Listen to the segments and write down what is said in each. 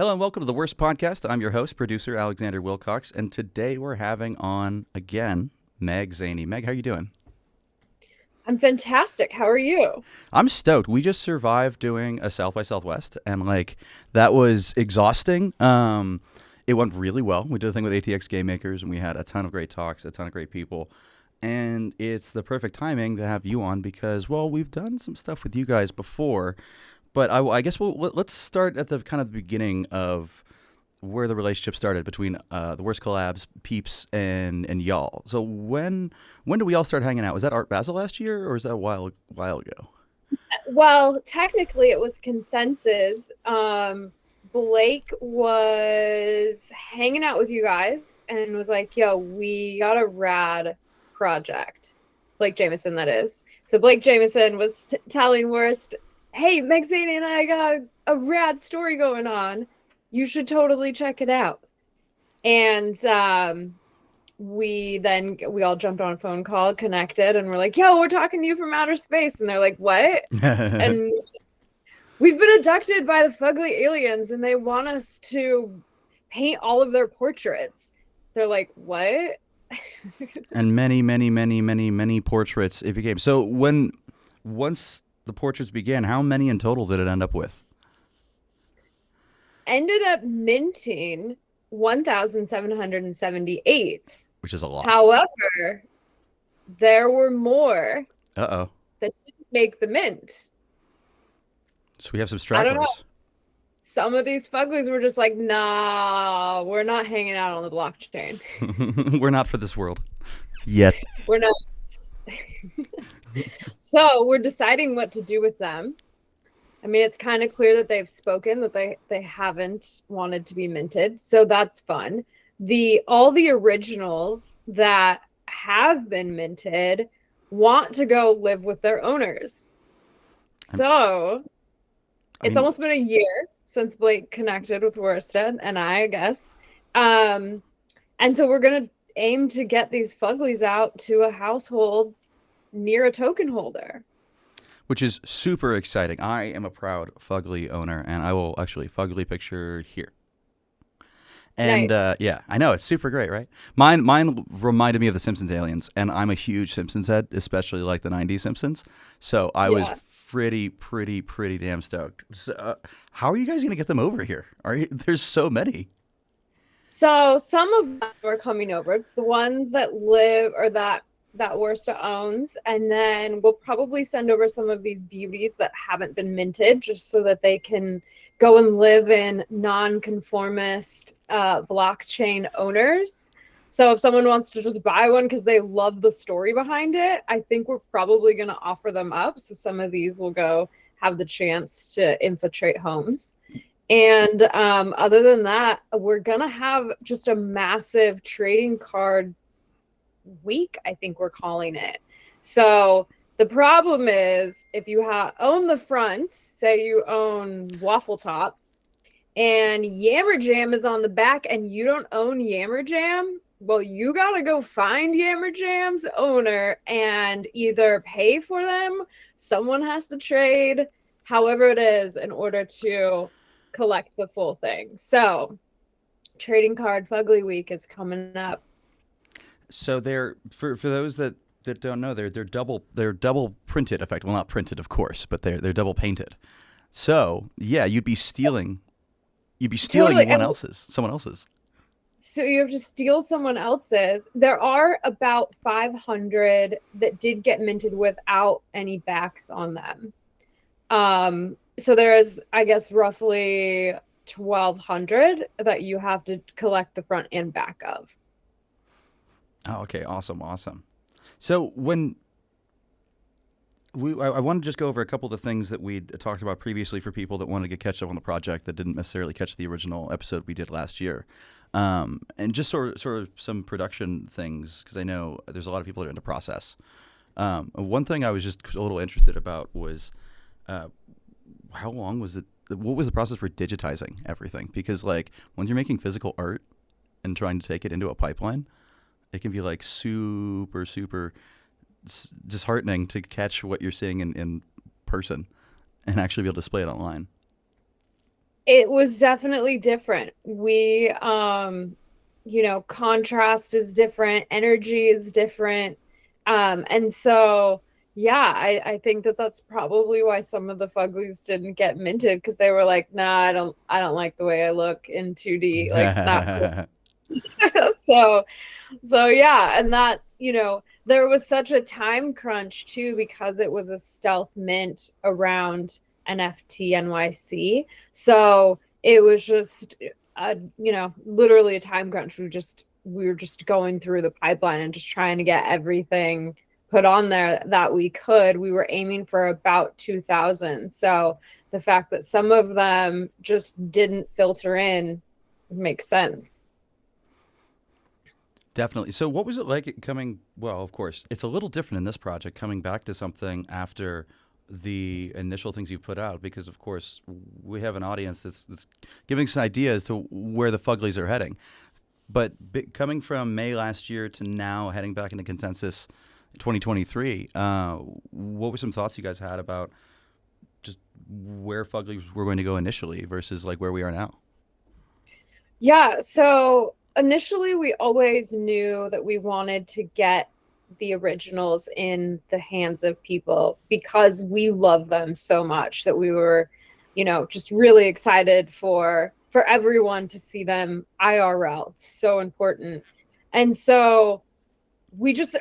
Hello and welcome to the WRST Podcast. I'm your host, producer Alexander Wilcox, and today we're having on again Meg Zany. Meg, how are you doing? I'm fantastic. How are you? I'm stoked. We just survived doing a South by Southwest, and that was exhausting. It went really well. We did a thing with ATX Game Makers, and we had a ton of great talks, a ton of great people. And it's the perfect timing to have you on because, well, we've done some stuff with you guys before. But I guess let's start at the kind of the beginning of where the relationship started between the WRSTCollabs, Peeps, and y'all. So when did we all start hanging out? Was that Art Basel last year, or was that a while ago? Well, technically, it was consensus. Blake was hanging out with you guys and was like, "Yo, we got a rad project." Blake Jameson, that is. So Blake Jameson was telling WRST, "Hey, Meg Zany and I got a rad story going on. You should totally check it out." And we all jumped on a phone call, connected, and we're like, "Yo, we're talking to you from outer space." And they're like, "What?" And we've been abducted by the Fugly aliens, and they want us to paint all of their portraits. They're like, "What?" And many portraits it became. So once the portraits began, how many in total did it end up with? Ended up minting 1,778. Which is a lot. However, there were more that didn't make the mint. So we have some stragglers. I don't know. Some of these Fuglies were just like, "Nah, we're not hanging out on the blockchain. We're not for this world yet. We're not." So we're deciding what to do with them. I mean, it's kind of clear that they've spoken that they haven't wanted to be minted, so that's fun. All the originals that have been minted want to go live with their owners. So it's almost been a year since Blake connected with WRST and I guess. And so we're gonna aim to get these Fuglies out to a household near a token holder, which is super exciting. I am a proud Fugly owner, and I will actually Fugly picture here. And nice. Yeah, I know, it's super great, right? Mine reminded me of the Simpsons aliens, and I'm a huge Simpsons head, especially like the '90s Simpsons. So I was pretty damn stoked. So, how are you guys gonna get them over here? There's so many. So some of them are coming over. It's the ones that live or that WRST owns, and then we'll probably send over some of these beauties that haven't been minted just so that they can go and live in non-conformist blockchain owners. So if someone wants to just buy one because they love the story behind it, I think we're probably going to offer them up. So some of these will go have the chance to infiltrate homes. And other than that, we're going to have just a massive trading card week, I think we're calling it. So the problem is if you own the front, say you own Waffle Top, and Yammer Jam is on the back and you don't own Yammer Jam, well, you got to go find Yammer Jam's owner and either pay for them, someone has to trade, however it is, in order to collect the full thing. So trading card Fugly week is coming up. So they're for those that don't know, they're double printed effect. Well, not printed, of course, but they're double painted. So yeah, you'd be stealing totally. Someone else's. So you have to steal someone else's. There are about 500 that did get minted without any backs on them. So there is, I guess, roughly 1,200 that you have to collect the front and back of. Oh, okay. Awesome. So when I want to just go over a couple of the things that we talked about previously for people that wanted to get catch up on the project that didn't necessarily catch the original episode we did last year. And just sort of some production things, because I know there's a lot of people that are in the process. One thing I was just a little interested about was how long was it? What was the process for digitizing everything? Because like when you're making physical art and trying to take it into a pipeline, it can be like super disheartening to catch what you're seeing in person and actually be able to display it online. It was definitely different. Contrast is different, energy is different. And so, yeah, I think that that's probably why some of the Fuglies didn't get minted, because they were like, nah, I don't like the way I look in 2D, like not so yeah, and that, there was such a time crunch too, because it was a stealth mint around NFT NYC. So it was just literally a time crunch. We were just going through the pipeline and just trying to get everything put on there that we could. We were aiming for about 2,000. So the fact that some of them just didn't filter in makes sense. Definitely. So what was it like well, of course, it's a little different in this project, coming back to something after the initial things you've put out, because of course we have an audience that's giving us an idea as to where the Fuglies are heading. But coming from May last year to now heading back into Consensus 2023, what were some thoughts you guys had about just where Fuglies were going to go initially versus like where we are now? Yeah, so initially we always knew that we wanted to get the originals in the hands of people because we love them so much, that we were, just really excited for everyone to see them IRL. It's so important. And so we just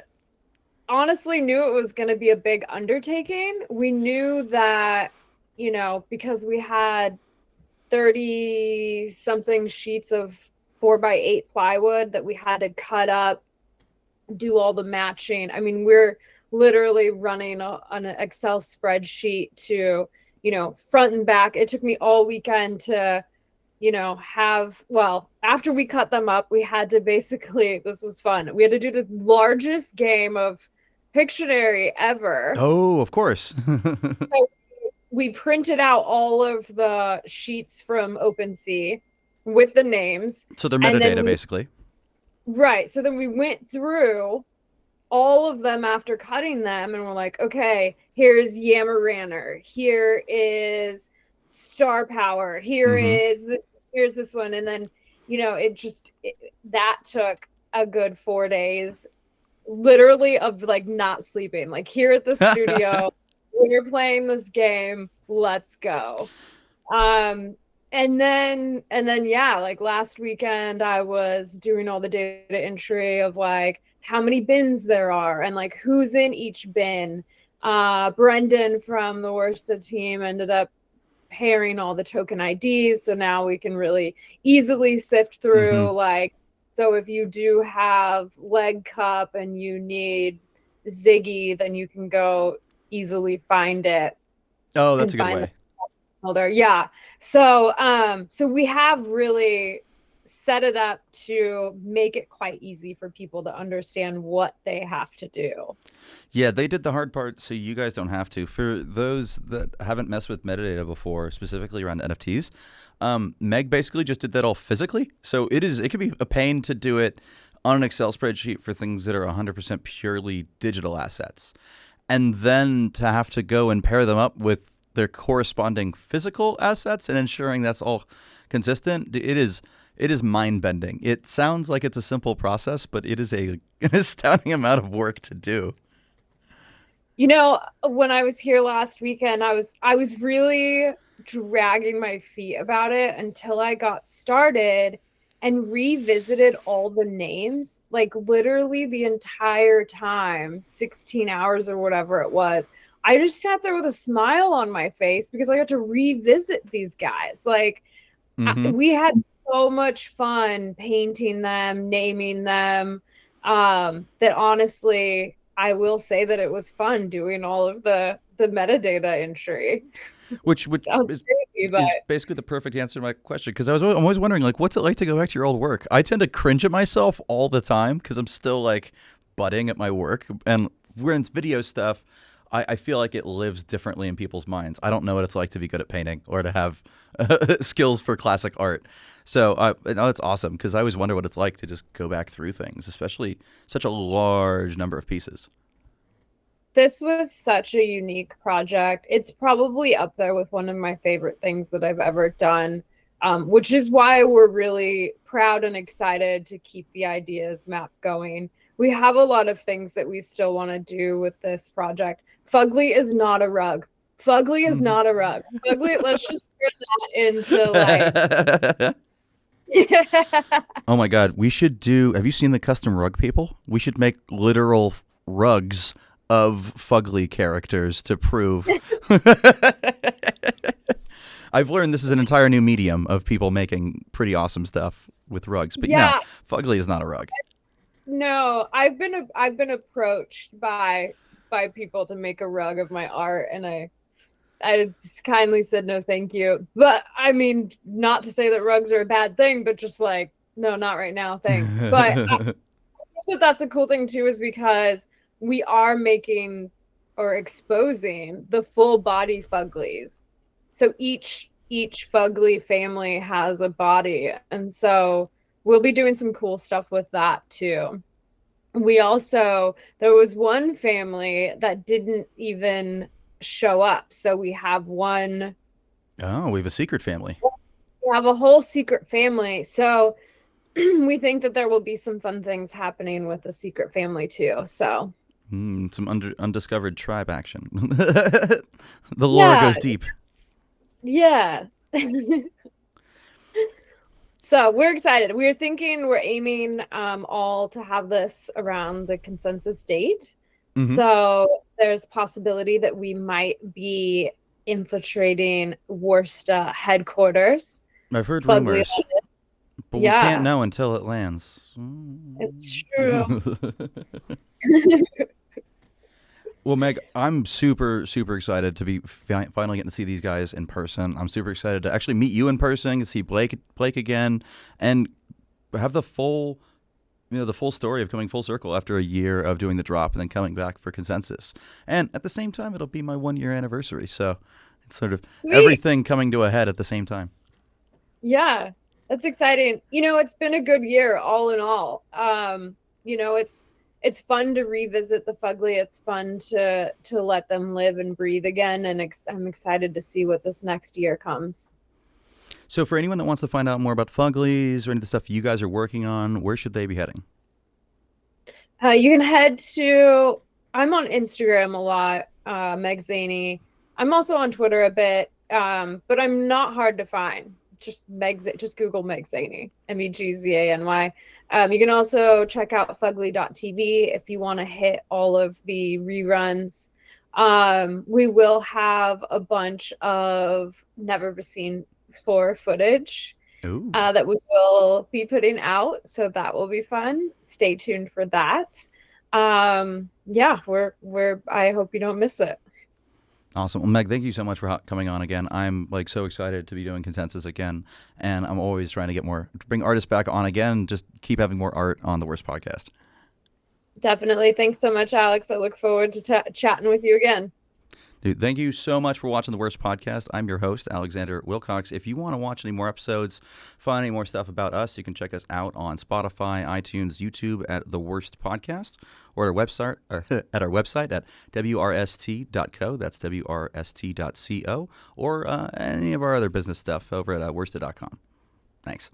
honestly knew it was going to be a big undertaking. We knew that, because we had 30 something sheets of 4x8 plywood that we had to cut up, do all the matching. I mean, we're literally running an Excel spreadsheet to, front and back. It took me all weekend to, after we cut them up, we had to basically, this was fun. We had to do this largest game of Pictionary ever. Oh, of course. So we printed out all of the sheets from OpenSea with the names. So they're metadata, basically. Right. So then we went through all of them after cutting them, and we're like, okay, here's Yamaranner. Here is Star Power. Here's this one. And then, that took a good 4 days, literally, of like not sleeping. Like, here at the studio, we're playing this game. Let's go. And then yeah, like last weekend I was doing all the data entry of like how many bins there are and like who's in each bin. Brendan from the WRST team ended up pairing all the token IDs, so now we can really easily sift through like, so if you do have Leg Cup and you need Ziggy, then you can go easily find it. Oh, that's a good way. Holder. Yeah. So we have really set it up to make it quite easy for people to understand what they have to do. Yeah, they did the hard part so you guys don't have to. For those that haven't messed with metadata before, specifically around NFTs, Meg basically just did that all physically. So it could be a pain to do it on an Excel spreadsheet for things that are 100% purely digital assets. And then to have to go and pair them up with their corresponding physical assets and ensuring that's all consistent, it is mind-bending. It sounds like it's a simple process, but it is an astounding amount of work to do. When I was here last weekend, I was really dragging my feet about it until I got started and revisited all the names, like literally the entire time, 16 hours or whatever it was. I just sat there with a smile on my face because I got to revisit these guys. Like, we had so much fun painting them, naming them, that honestly, I will say that it was fun doing all of the metadata entry. Which sounds crazy, but is basically the perfect answer to my question, because I'm always wondering, like, what's it like to go back to your old work? I tend to cringe at myself all the time because I'm still, like, budding at my work. And when it's video stuff, I feel like it lives differently in people's minds. I don't know what it's like to be good at painting or to have skills for classic art. So that's awesome, because I always wonder what it's like to just go back through things, especially such a large number of pieces. This was such a unique project. It's probably up there with one of my favorite things that I've ever done, which is why we're really proud and excited to keep the ideas map going. We have a lot of things that we still want to do with this project. Fugly is not a rug. Fugly is not a rug. Fugly, let's just turn that into like. Oh my God, we should do. Have you seen the custom rug people? We should make literal rugs of Fugly characters to prove. I've learned this is an entire new medium of people making pretty awesome stuff with rugs. But yeah, no, Fugly is not a rug. No, I've been approached by people to make a rug of my art, and I just kindly said no thank you. But I mean, not to say that rugs are a bad thing, but just like, no, not right now, thanks. But I think that that's a cool thing too, is because we are making or exposing the full body Fuglies. So each Fugly family has a body, and so we'll be doing some cool stuff with that too. There was one family that didn't even show up. So we have one. Oh, we have a secret family. We have a whole secret family. So we think that there will be some fun things happening with the secret family too. So some undiscovered tribe action. The lore goes deep. Yeah. So we're excited. We're aiming all to have this around the consensus date. Mm-hmm. So there's possibility that we might be infiltrating WRST headquarters. I've heard rumors, but we can't know until it lands. It's true. Well, Meg, I'm super, super excited to be finally getting to see these guys in person. I'm super excited to actually meet you in person, to see Blake again, and have the full story of coming full circle after a year of doing the drop and then coming back for consensus. And at the same time, it'll be my 1-year anniversary. So it's sort of everything coming to a head at the same time. Yeah, that's exciting. It's been a good year all in all. It's fun to revisit the Fugly. It's fun to let them live and breathe again. And I'm excited to see what this next year comes. So for anyone that wants to find out more about Fuglies or any of the stuff you guys are working on, where should they be heading? You can head to, I'm on Instagram a lot, Meg Zany. I'm also on Twitter a bit, but I'm not hard to find. Just Google Meg Zany, MEGZANY. You can also check out Fugly.tv if you want to hit all of the reruns. We will have a bunch of never seen before footage that we will be putting out, so that will be fun. Stay tuned for that. I hope you don't miss it. Awesome. Well, Meg, thank you so much for coming on again. I'm so excited to be doing consensus again, and I'm always trying to bring artists back on again. Just keep having more art on the WRST Podcast. Definitely. Thanks so much, Alex. I look forward to chatting with you again. Dude, thank you so much for watching the WRST Podcast. I'm your host, Alexander Wilcox. If you want to watch any more episodes, find any more stuff about us, you can check us out on Spotify, iTunes, YouTube at the WRST Podcast, or at our website at WRST.co. That's WRST.co, or any of our other business stuff over at WRST.com. Thanks.